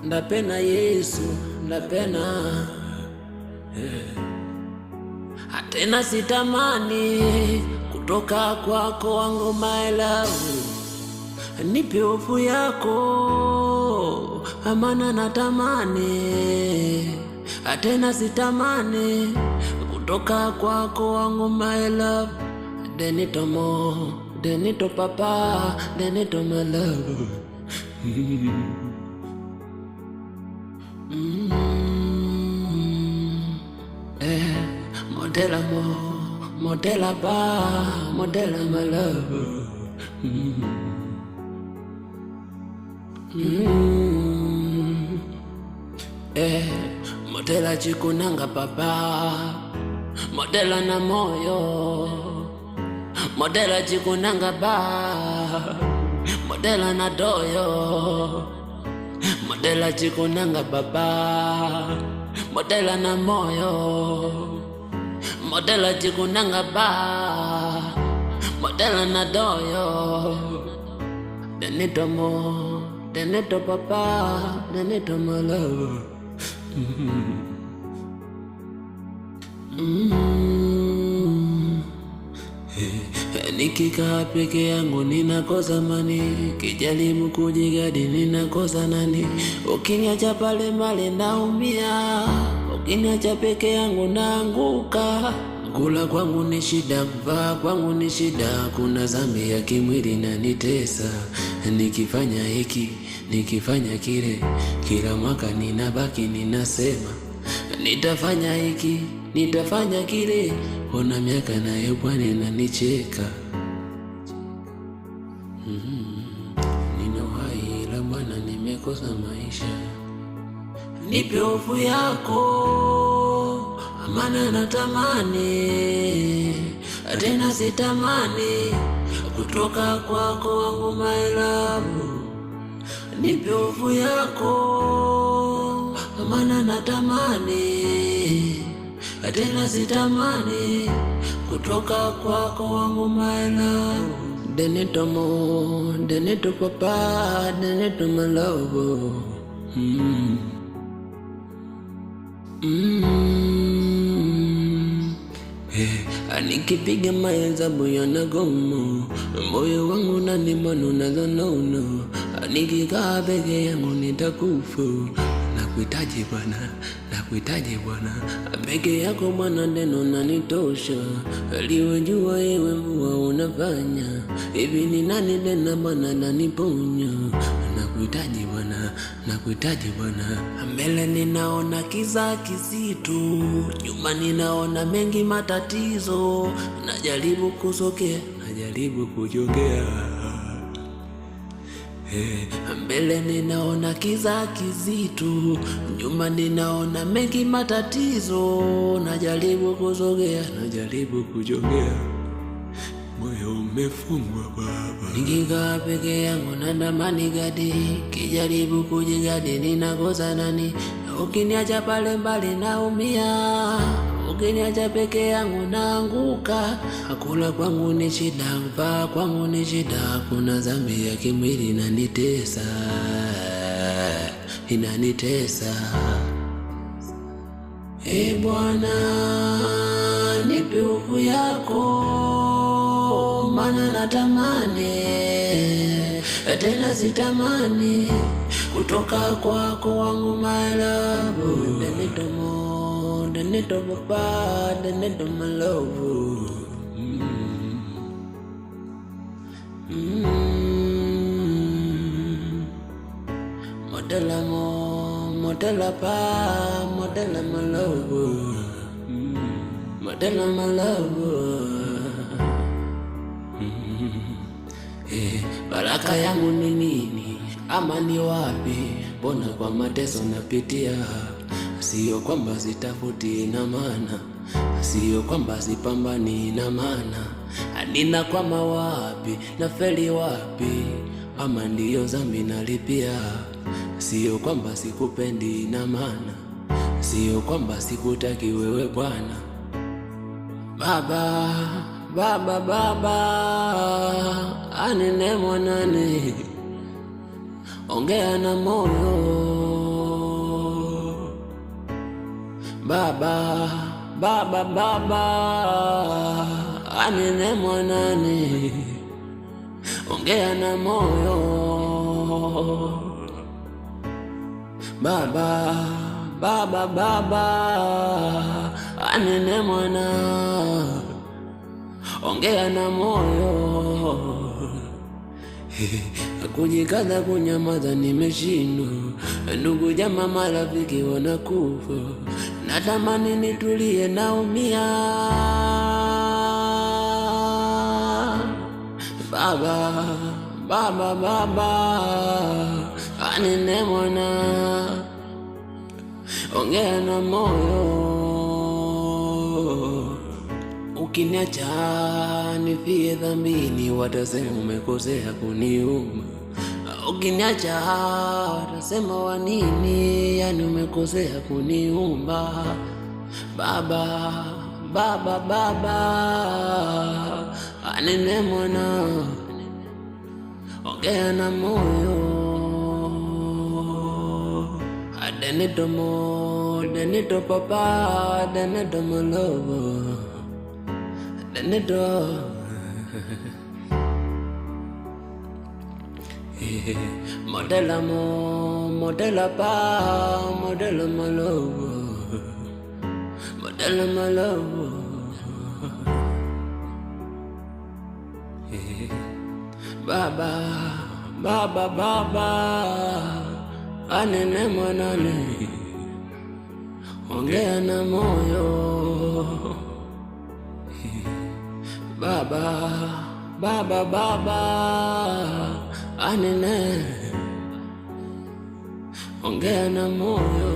Ndapena Yesu, ndapena Atena sitamani kutoka kwako wangu my love. Nipe hofu yako, amana natamani. Atena sitamani kutoka kwako wangu my love. Denito mo, denito papa, denito my love. Modela mo, modela ba, modela my love. Modela chikunanga papa, modela na moyo, modela chikunanga ba, modela na doyo, modela chikunanga baba, modela na moyo, modela chikunanga ba, modela na doyo. Denito mo, denito papa, denito my love. Nikikaa peke yangu ninakosa mani, kijaribu kujigadi ninakosa nani. Ukiniacha pale mali naumia, ukiniacha peke yangu naanguka. Kula kwangu ni shida, kuvaa kwangu ni shida, kuna dhambi ya kimwili inanitesa. Nikifanya hiki, nikifanya kile, kila mwaka ninabaki ninasema nitafanya hiki, nitafanya kile. Ona miaka nayo Bwana inanicheka. Nina uhai ila Bwana nimekosa maisha. Nipe hofu yako, amana natamani. Atena sitamani kutoka kwako wangu my love. Nipe hofu yako, amana natamani. Atena sitamani kutoka kwako wangu my love. Denito mo, denito papa, denito my love. Nikipiga mahesabu yanagomo, moyo wangu unanimana unadhonono. Nikikaa peke yangu nitakufa. Nakuhitaji Bwana, nakuhitaji Bwana. Peke yako Bwana neno unanitosha. Aliwajua wewe mvua unafanya. Hivi ni nani tena Bwana ananiponya? Nakuhitaji Bwana, nakuhitaji Bwana. Mbele ninaona kiza kizito, nyuma ninaona mengi matatizo. Najaribu kusokea, najaribu kujongea. Mbele ninaona kiza kizito, nyuma ninaona mengi matatizo. Najaribu kusogea, najaribu kujongea. Moyo umefungwa Baba. Nikikaa peke yangu natamani gadi, kijaribu kujigadi ninakosa nani. Ukiniacha pale mbali naumia, ukiniacha peke yangu naanguka. Kula kwangu ni shida, kuvaa kwangu ni shida, kuna dhambi ya kimwili inanitesa, inanitesa. Bwana nipe hofu yako, mana natamani. Tena sitamani kutoka kwako wangu my love. Denito mo, denito papa, denito my love. Modela mo, modela pa, modela my love. Modela my love. Baraka yangu ni nini? Ama ni wapi? Mbona kwa mateso napitia? Sio kwamba sitafuti na maana, sio kwamba sipambani na maana. Nina kwama wapi? Nafeli wapi? Ama ndiyo dhambi nalipia? Sio kwamba sikupendi na maana, sio kwamba sikutaki wewe Bwana. Baba, Baba, Baba, anene mwanane. ongea na moyo. Baba, baba, baba, anene mwanani, ongea na moyo. Baba, baba, baba, anene mwana, ongea na moyo. Kujikaza kunyamaza nimeshindwa, ndugu jamaa marafiki wanakufa, natamani nitulie naumia. Baba, baba, baba, anene mwana, ongea na moyo. Ukiniacha nifie dhambini, watasema umekosea kuniuma. Ukiniacha watasema wanini, yani umekosea kuniumba. Baba, baba, baba, anene mwana, ongea na moyo. Adenito mo, denito papa, denito mo lovo, denito. Modela mo, modela pa, modela mo lovo, modela mo lovo. Baba, baba, baba, anene mwanani, ongea na moyo. Baba, baba, baba, anene, ongea na moyo.